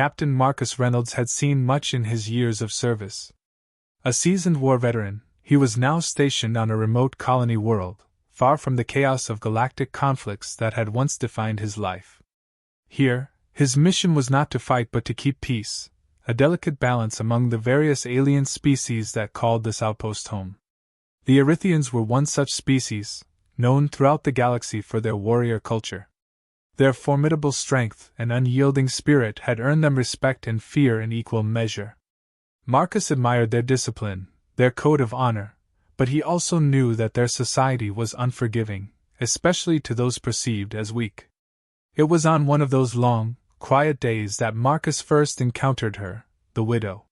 Captain Marcus Reynolds had seen much in his years of service. A seasoned war veteran, he was now stationed on a remote colony world, far from the chaos of galactic conflicts that had once defined his life. Here, his mission was not to fight but to keep peace, a delicate balance among the various alien species that called this outpost home. The Erythians were one such species, known throughout the galaxy for their warrior culture. Their formidable strength and unyielding spirit had earned them respect and fear in equal measure. Marcus admired their discipline, their code of honor, but he also knew that their society was unforgiving, especially to those perceived as weak. It was on one of those long, quiet days that Marcus first encountered her, the widow.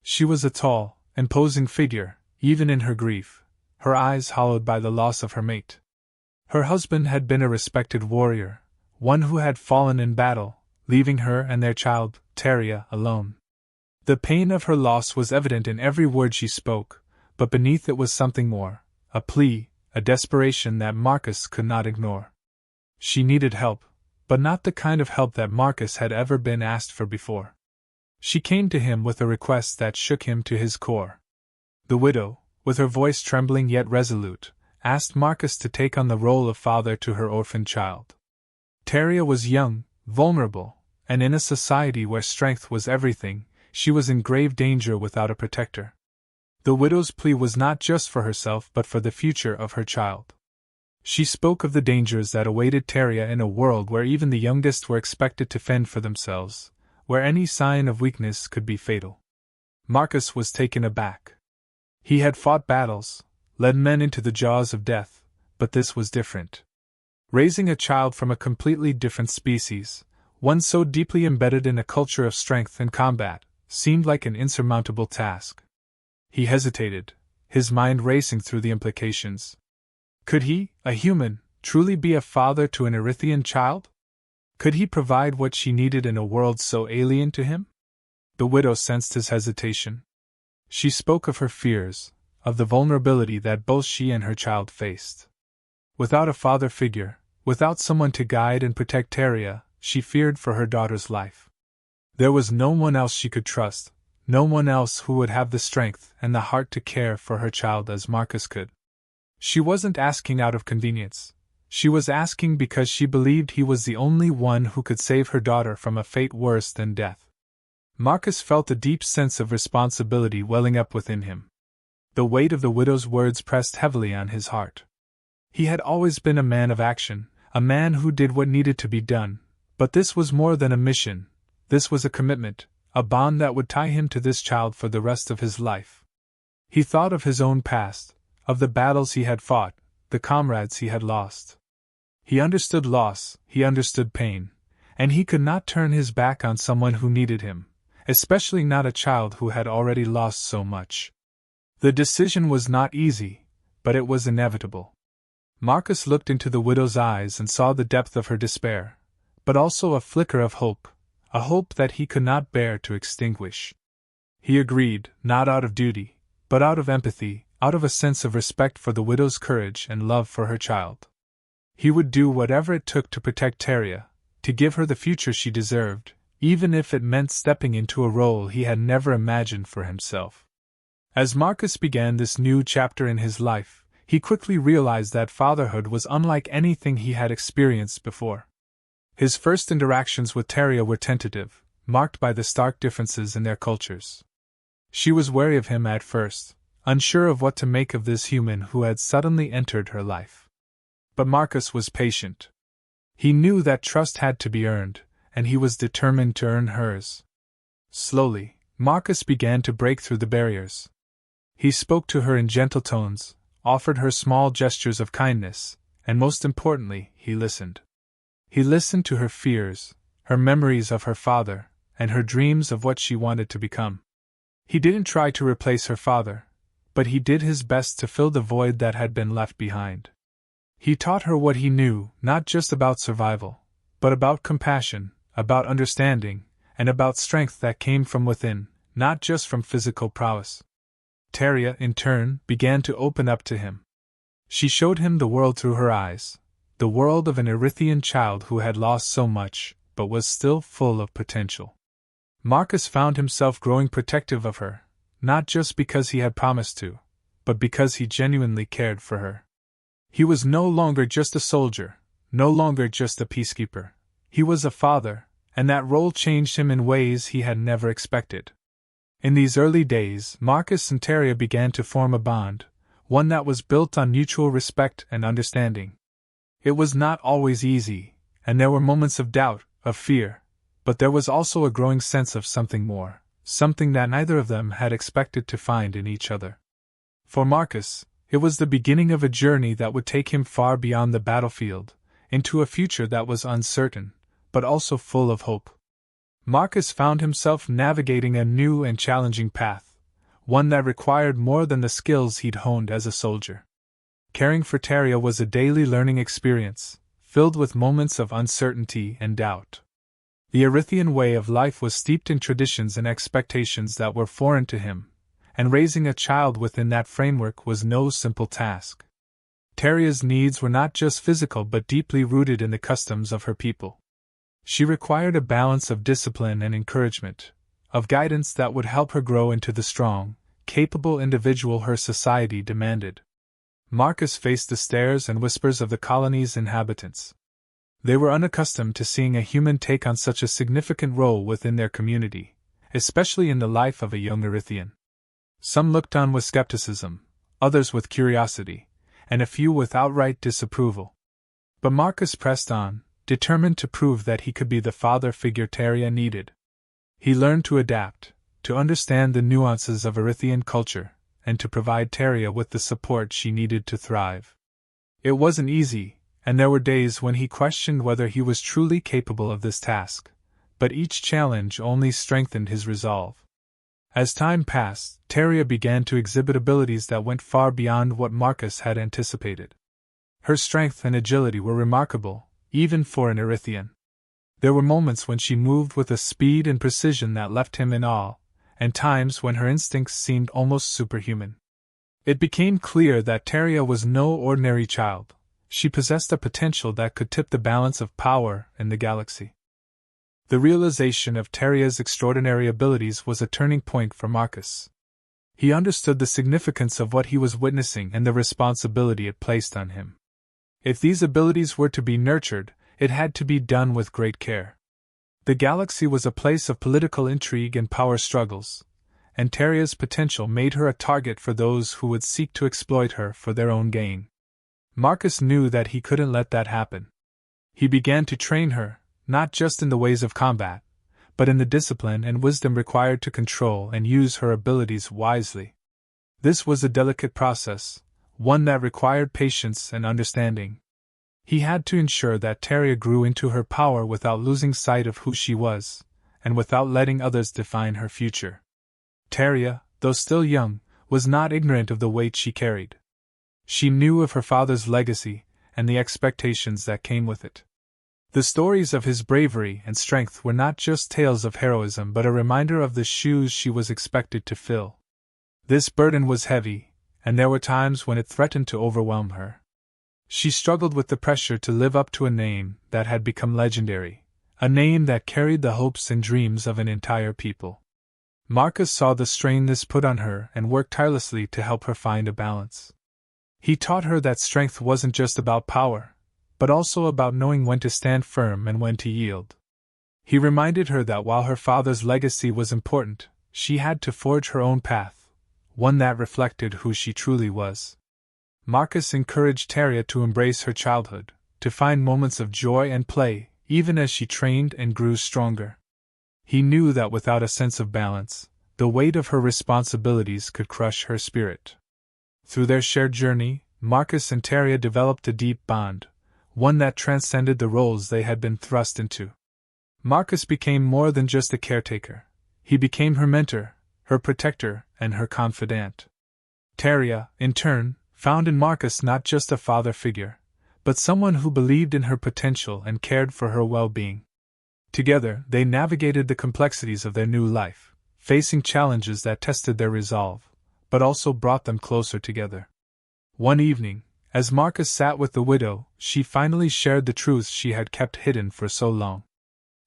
She was a tall, imposing figure, even in her grief, her eyes hollowed by the loss of her mate. Her husband had been a respected warrior, one who had fallen in battle, leaving her and their child, Teria, alone. The pain of her loss was evident in every word she spoke, but beneath it was something more, a plea, a desperation that Marcus could not ignore. She needed help, but not the kind of help that Marcus had ever been asked for before. She came to him with a request that shook him to his core. The widow, with her voice trembling yet resolute, asked Marcus to take on the role of father to her orphaned child. Teria was young, vulnerable, and in a society where strength was everything, she was in grave danger without a protector. The widow's plea was not just for herself but for the future of her child. She spoke of the dangers that awaited Teria in a world where even the youngest were expected to fend for themselves, where any sign of weakness could be fatal. Marcus was taken aback. He had fought battles, led men into the jaws of death, but this was different. Raising a child from a completely different species, one so deeply embedded in a culture of strength and combat, seemed like an insurmountable task. He hesitated, his mind racing through the implications. Could he, a human, truly be a father to an Erythian child? Could he provide what she needed in a world so alien to him? The widow sensed his hesitation. She spoke of her fears, of the vulnerability that both she and her child faced. Without a father figure, without someone to guide and protect Teria, she feared for her daughter's life. There was no one else she could trust, no one else who would have the strength and the heart to care for her child as Marcus could. She wasn't asking out of convenience. She was asking because she believed he was the only one who could save her daughter from a fate worse than death. Marcus felt a deep sense of responsibility welling up within him. The weight of the widow's words pressed heavily on his heart. He had always been a man of action, a man who did what needed to be done, but this was more than a mission. This was a commitment, a bond that would tie him to this child for the rest of his life. He thought of his own past, of the battles he had fought, the comrades he had lost. He understood loss, he understood pain, and he could not turn his back on someone who needed him, especially not a child who had already lost so much. The decision was not easy, but it was inevitable. Marcus looked into the widow's eyes and saw the depth of her despair, but also a flicker of hope, a hope that he could not bear to extinguish. He agreed, not out of duty, but out of empathy, out of a sense of respect for the widow's courage and love for her child. He would do whatever it took to protect Teria, to give her the future she deserved, even if it meant stepping into a role he had never imagined for himself. As Marcus began this new chapter in his life, he quickly realized that fatherhood was unlike anything he had experienced before. His first interactions with Teria were tentative, marked by the stark differences in their cultures. She was wary of him at first, unsure of what to make of this human who had suddenly entered her life. But Marcus was patient. He knew that trust had to be earned, and he was determined to earn hers. Slowly, Marcus began to break through the barriers. He spoke to her in gentle tones, offered her small gestures of kindness, and most importantly, he listened. He listened to her fears, her memories of her father, and her dreams of what she wanted to become. He didn't try to replace her father, but he did his best to fill the void that had been left behind. He taught her what he knew, not just about survival, but about compassion, about understanding, and about strength that came from within, not just from physical prowess. Teria, in turn, began to open up to him. She showed him the world through her eyes, the world of an Erythian child who had lost so much, but was still full of potential. Marcus found himself growing protective of her, not just because he had promised to, but because he genuinely cared for her. He was no longer just a soldier, no longer just a peacekeeper. He was a father, and that role changed him in ways he had never expected. In these early days, Marcus and Teria began to form a bond, one that was built on mutual respect and understanding. It was not always easy, and there were moments of doubt, of fear, but there was also a growing sense of something more, something that neither of them had expected to find in each other. For Marcus, it was the beginning of a journey that would take him far beyond the battlefield, into a future that was uncertain, but also full of hope. Marcus found himself navigating a new and challenging path, one that required more than the skills he'd honed as a soldier. Caring for Teria was a daily learning experience, filled with moments of uncertainty and doubt. The Erythian way of life was steeped in traditions and expectations that were foreign to him, and raising a child within that framework was no simple task. Teria's needs were not just physical but deeply rooted in the customs of her people. She required a balance of discipline and encouragement, of guidance that would help her grow into the strong, capable individual her society demanded. Marcus faced the stares and whispers of the colony's inhabitants. They were unaccustomed to seeing a human take on such a significant role within their community, especially in the life of a young Erythian. Some looked on with skepticism, others with curiosity, and a few with outright disapproval. But Marcus pressed on, determined to prove that he could be the father figure Teria needed. He learned to adapt, to understand the nuances of Erythian culture, and to provide Teria with the support she needed to thrive. It wasn't easy, and there were days when he questioned whether he was truly capable of this task, but each challenge only strengthened his resolve. As time passed, Teria began to exhibit abilities that went far beyond what Marcus had anticipated. Her strength and agility were remarkable, even for an Erythian. There were moments when she moved with a speed and precision that left him in awe, and times when her instincts seemed almost superhuman. It became clear that Teria was no ordinary child. She possessed a potential that could tip the balance of power in the galaxy. The realization of Teria's extraordinary abilities was a turning point for Marcus. He understood the significance of what he was witnessing and the responsibility it placed on him. If these abilities were to be nurtured, it had to be done with great care. The galaxy was a place of political intrigue and power struggles, and Teria's potential made her a target for those who would seek to exploit her for their own gain. Marcus knew that he couldn't let that happen. He began to train her, not just in the ways of combat, but in the discipline and wisdom required to control and use her abilities wisely. This was a delicate process, one that required patience and understanding. He had to ensure that Teria grew into her power without losing sight of who she was, and without letting others define her future. Teria, though still young, was not ignorant of the weight she carried. She knew of her father's legacy and the expectations that came with it. The stories of his bravery and strength were not just tales of heroism but a reminder of the shoes she was expected to fill. This burden was heavy, and there were times when it threatened to overwhelm her. She struggled with the pressure to live up to a name that had become legendary, a name that carried the hopes and dreams of an entire people. Marcus saw the strain this put on her and worked tirelessly to help her find a balance. He taught her that strength wasn't just about power, but also about knowing when to stand firm and when to yield. He reminded her that while her father's legacy was important, she had to forge her own path, one that reflected who she truly was. Marcus encouraged Teria to embrace her childhood, to find moments of joy and play, even as she trained and grew stronger. He knew that without a sense of balance, the weight of her responsibilities could crush her spirit. Through their shared journey, Marcus and Teria developed a deep bond, one that transcended the roles they had been thrust into. Marcus became more than just a caretaker. He became her mentor, her protector, and her confidant. Teria, in turn, found in Marcus not just a father figure, but someone who believed in her potential and cared for her well-being. Together, they navigated the complexities of their new life, facing challenges that tested their resolve, but also brought them closer together. One evening, as Marcus sat with the widow, she finally shared the truths she had kept hidden for so long.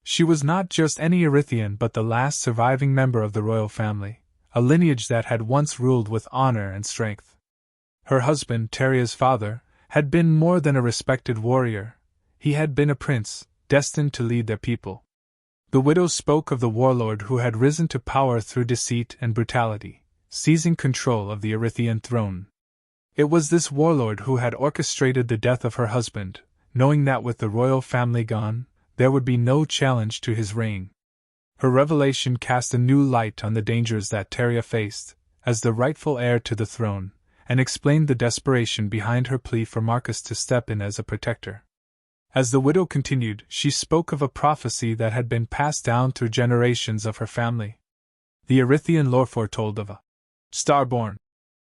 She was not just any Erythian but the last surviving member of the royal family, a lineage that had once ruled with honor and strength. Her husband, Teria's father, had been more than a respected warrior. He had been a prince, destined to lead their people. The widow spoke of the warlord who had risen to power through deceit and brutality, seizing control of the Erythian throne. It was this warlord who had orchestrated the death of her husband, knowing that with the royal family gone, there would be no challenge to his reign. Her revelation cast a new light on the dangers that Teria faced, as the rightful heir to the throne, and explained the desperation behind her plea for Marcus to step in as a protector. As the widow continued, she spoke of a prophecy that had been passed down through generations of her family. The Erythian lore foretold of a starborn,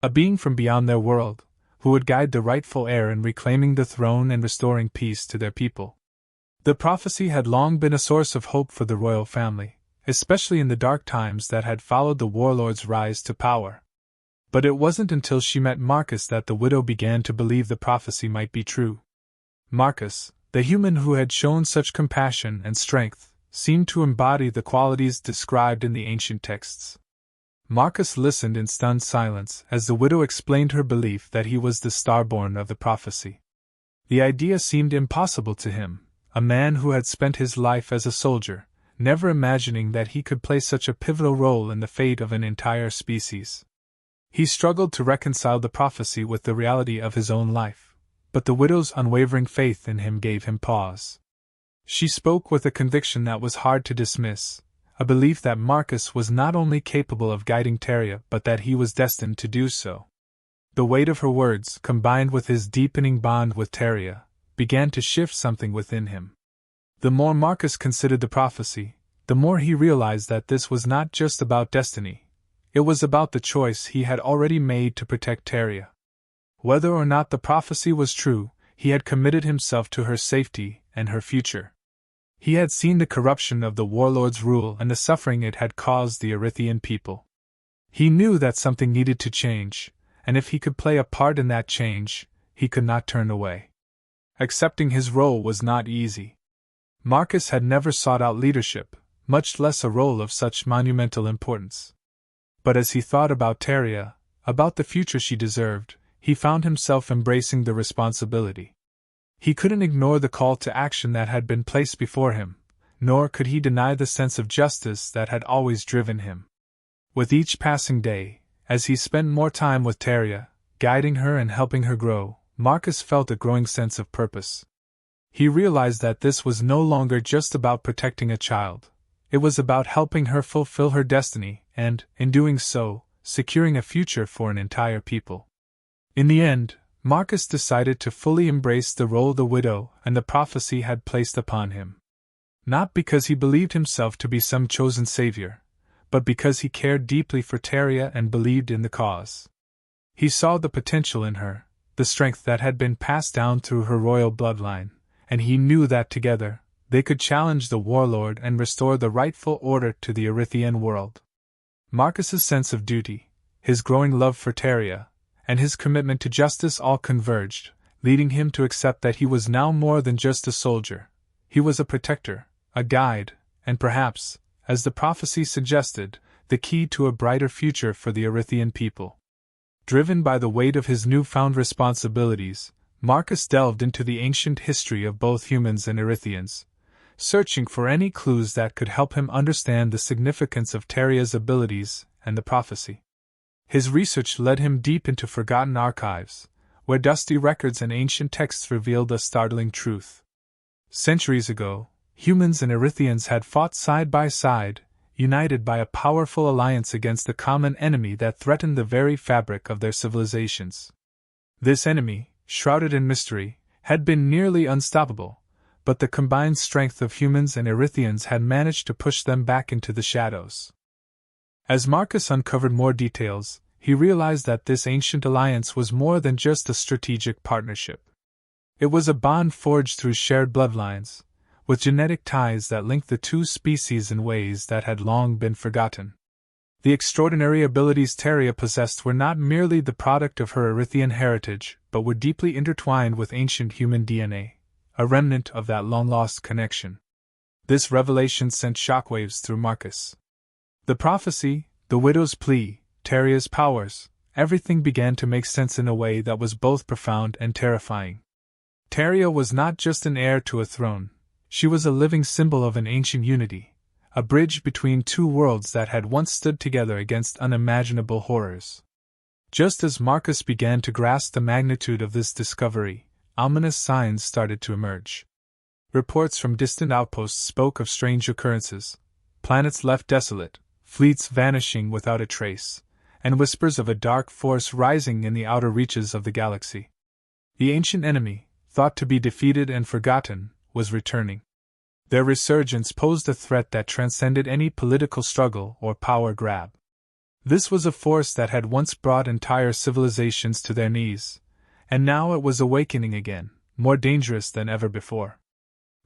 a being from beyond their world, who would guide the rightful heir in reclaiming the throne and restoring peace to their people. The prophecy had long been a source of hope for the royal family, especially in the dark times that had followed the warlord's rise to power. But it wasn't until she met Marcus that the widow began to believe the prophecy might be true. Marcus, the human who had shown such compassion and strength, seemed to embody the qualities described in the ancient texts. Marcus listened in stunned silence as the widow explained her belief that he was the starborn of the prophecy. The idea seemed impossible to him, a man who had spent his life as a soldier, never imagining that he could play such a pivotal role in the fate of an entire species. He struggled to reconcile the prophecy with the reality of his own life, but the widow's unwavering faith in him gave him pause. She spoke with a conviction that was hard to dismiss, a belief that Marcus was not only capable of guiding Teria but that he was destined to do so. The weight of her words, combined with his deepening bond with Teria, began to shift something within him. The more Marcus considered the prophecy, the more he realized that this was not just about destiny. It was about the choice he had already made to protect Teria. Whether or not the prophecy was true, he had committed himself to her safety and her future. He had seen the corruption of the warlord's rule and the suffering it had caused the Erythian people. He knew that something needed to change, and if he could play a part in that change, he could not turn away. Accepting his role was not easy. Marcus had never sought out leadership, much less a role of such monumental importance. But as he thought about Teria, about the future she deserved, he found himself embracing the responsibility. He couldn't ignore the call to action that had been placed before him, nor could he deny the sense of justice that had always driven him. With each passing day, as he spent more time with Teria, guiding her and helping her grow, Marcus felt a growing sense of purpose. He realized that this was no longer just about protecting a child. It was about helping her fulfill her destiny and, in doing so, securing a future for an entire people. In the end, Marcus decided to fully embrace the role the widow and the prophecy had placed upon him. Not because he believed himself to be some chosen savior, but because he cared deeply for Teria and believed in the cause. He saw the potential in her, the strength that had been passed down through her royal bloodline, and he knew that together, they could challenge the warlord and restore the rightful order to the Erythian world. Marcus's sense of duty, his growing love for Teria, and his commitment to justice all converged, leading him to accept that he was now more than just a soldier. He was a protector, a guide, and perhaps, as the prophecy suggested, the key to a brighter future for the Erythian people. Driven by the weight of his newfound responsibilities, Marcus delved into the ancient history of both humans and Erythians, searching for any clues that could help him understand the significance of Teria's abilities and the prophecy. His research led him deep into forgotten archives, where dusty records and ancient texts revealed a startling truth. Centuries ago, humans and Erythians had fought side by side, united by a powerful alliance against the common enemy that threatened the very fabric of their civilizations. This enemy, shrouded in mystery, had been nearly unstoppable, but the combined strength of humans and Erythians had managed to push them back into the shadows. As Marcus uncovered more details, he realized that this ancient alliance was more than just a strategic partnership. It was a bond forged through shared bloodlines, with genetic ties that linked the two species in ways that had long been forgotten. The extraordinary abilities Teria possessed were not merely the product of her Erythian heritage, but were deeply intertwined with ancient human DNA, a remnant of that long-lost connection. This revelation sent shockwaves through Marcus. The prophecy, the widow's plea, Taria's powers, everything began to make sense in a way that was both profound and terrifying. Taria was not just an heir to a throne, she was a living symbol of an ancient unity, a bridge between two worlds that had once stood together against unimaginable horrors. Just as Marcus began to grasp the magnitude of this discovery, ominous signs started to emerge. Reports from distant outposts spoke of strange occurrences, planets left desolate, fleets vanishing without a trace, and whispers of a dark force rising in the outer reaches of the galaxy. The ancient enemy, thought to be defeated and forgotten, was returning. Their resurgence posed a threat that transcended any political struggle or power grab. This was a force that had once brought entire civilizations to their knees, and now it was awakening again, more dangerous than ever before.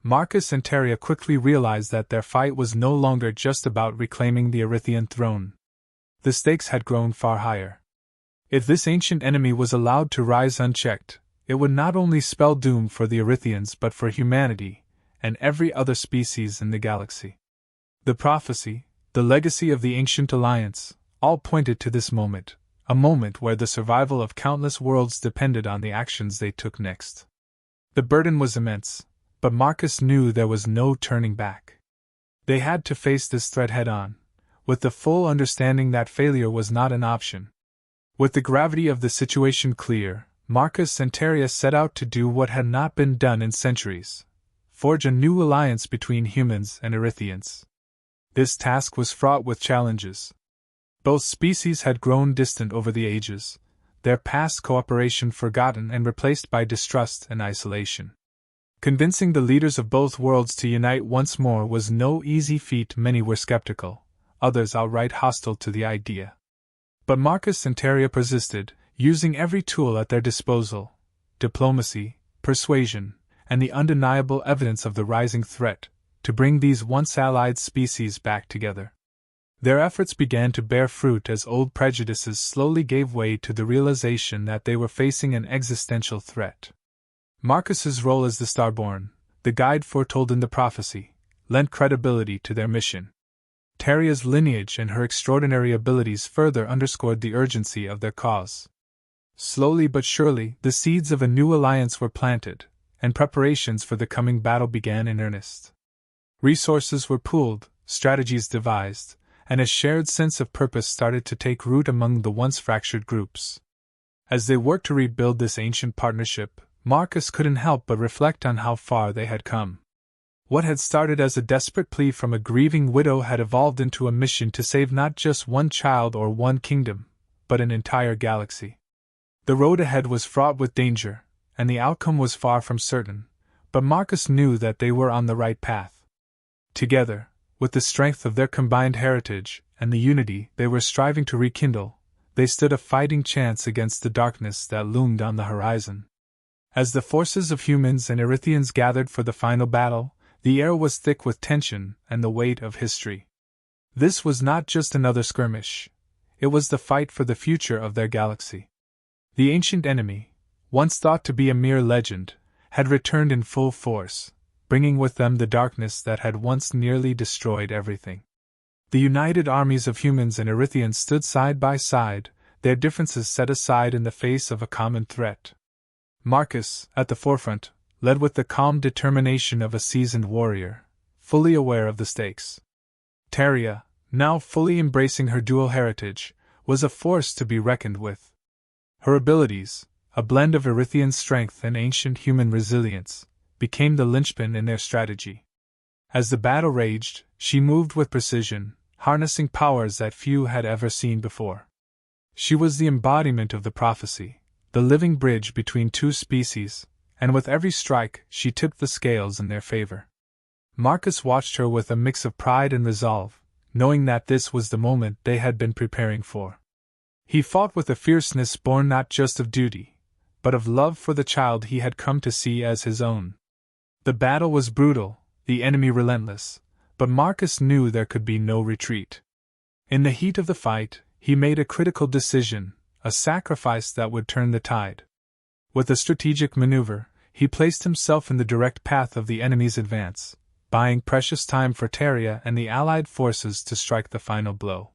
Marcus and Taria quickly realized that their fight was no longer just about reclaiming the Erythian throne. The stakes had grown far higher. If this ancient enemy was allowed to rise unchecked, it would not only spell doom for the Erythians but for humanity and every other species in the galaxy. The prophecy, the legacy of the ancient alliance, all pointed to this moment, a moment where the survival of countless worlds depended on the actions they took next. The burden was immense, but Marcus knew there was no turning back. They had to face this threat head-on, with the full understanding that failure was not an option. With the gravity of the situation clear, Marcus and Taria set out to do what had not been done in centuries: forge a new alliance between humans and Erythians. This task was fraught with challenges. Both species had grown distant over the ages, their past cooperation forgotten and replaced by distrust and isolation. Convincing the leaders of both worlds to unite once more was no easy feat. Many were skeptical, others outright hostile to the idea. But Marcus and Taria persisted, using every tool at their disposal: diplomacy, persuasion, and the undeniable evidence of the rising threat, to bring these once allied species back together. Their efforts began to bear fruit as old prejudices slowly gave way to the realization that they were facing an existential threat. Marcus's role as the Starborn, the guide foretold in the prophecy, lent credibility to their mission. Taria's lineage and her extraordinary abilities further underscored the urgency of their cause. Slowly but surely, the seeds of a new alliance were planted, and preparations for the coming battle began in earnest. Resources were pooled, strategies devised, and a shared sense of purpose started to take root among the once fractured groups. As they worked to rebuild this ancient partnership, Marcus couldn't help but reflect on how far they had come. What had started as a desperate plea from a grieving widow had evolved into a mission to save not just one child or one kingdom, but an entire galaxy. The road ahead was fraught with danger, and the outcome was far from certain, but Marcus knew that they were on the right path. Together, with the strength of their combined heritage and the unity they were striving to rekindle, they stood a fighting chance against the darkness that loomed on the horizon. As the forces of humans and Erythians gathered for the final battle, the air was thick with tension and the weight of history. This was not just another skirmish. It was the fight for the future of their galaxy. The ancient enemy, once thought to be a mere legend, had returned in full force, bringing with them the darkness that had once nearly destroyed everything. The united armies of humans and Erythians stood side by side, their differences set aside in the face of a common threat. Marcus, at the forefront, led with the calm determination of a seasoned warrior, fully aware of the stakes. Taria, now fully embracing her dual heritage, was a force to be reckoned with. Her abilities, a blend of Erythian strength and ancient human resilience, became the linchpin in their strategy. As the battle raged, she moved with precision, harnessing powers that few had ever seen before. She was the embodiment of the prophecy, the living bridge between two species, and with every strike she tipped the scales in their favor. Marcus watched her with a mix of pride and resolve, knowing that this was the moment they had been preparing for. He fought with a fierceness born not just of duty, but of love for the child he had come to see as his own. The battle was brutal, the enemy relentless, but Marcus knew there could be no retreat. In the heat of the fight, he made a critical decision, a sacrifice that would turn the tide. With a strategic maneuver, he placed himself in the direct path of the enemy's advance, buying precious time for Teria and the Allied forces to strike the final blow.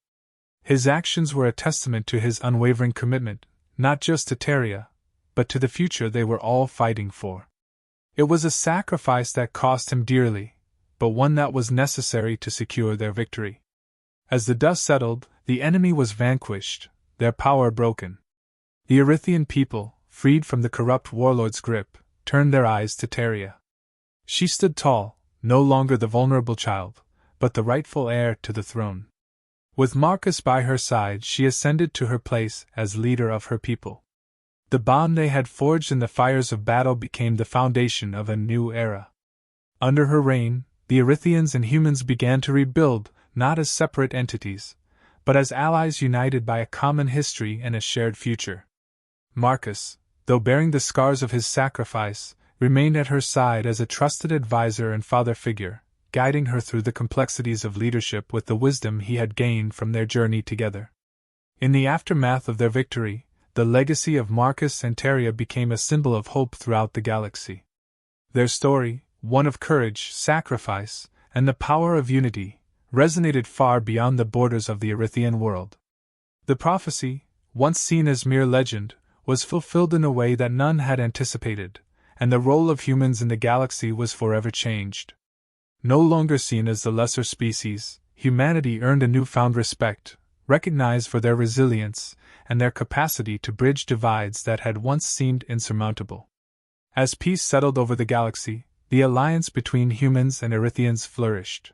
His actions were a testament to his unwavering commitment, not just to Teria, but to the future they were all fighting for. It was a sacrifice that cost him dearly, but one that was necessary to secure their victory. As the dust settled, the enemy was vanquished, their power broken. The Erythian people, freed from the corrupt warlord's grip, turned their eyes to Teria. She stood tall, no longer the vulnerable child, but the rightful heir to the throne. With Marcus by her side, she ascended to her place as leader of her people. The bond they had forged in the fires of battle became the foundation of a new era. Under her reign, the Erythians and humans began to rebuild, not as separate entities, but as allies united by a common history and a shared future. Marcus, though bearing the scars of his sacrifice, remained at her side as a trusted advisor and father figure, guiding her through the complexities of leadership with the wisdom he had gained from their journey together. In the aftermath of their victory, the legacy of Marcus and Teria became a symbol of hope throughout the galaxy. Their story, one of courage, sacrifice, and the power of unity, resonated far beyond the borders of the Erythian world. The prophecy, once seen as mere legend, was fulfilled in a way that none had anticipated, and the role of humans in the galaxy was forever changed. No longer seen as the lesser species, humanity earned a newfound respect, recognized for their resilience and their capacity to bridge divides that had once seemed insurmountable. As peace settled over the galaxy, the alliance between humans and Erythians flourished.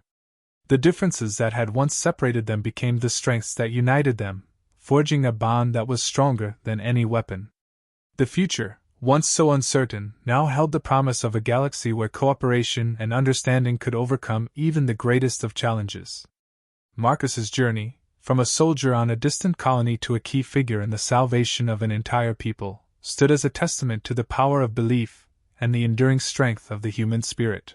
The differences that had once separated them became the strengths that united them, forging a bond that was stronger than any weapon. The future, once so uncertain, now held the promise of a galaxy where cooperation and understanding could overcome even the greatest of challenges. Marcus's journey, from a soldier on a distant colony to a key figure in the salvation of an entire people, stood as a testament to the power of belief and the enduring strength of the human spirit.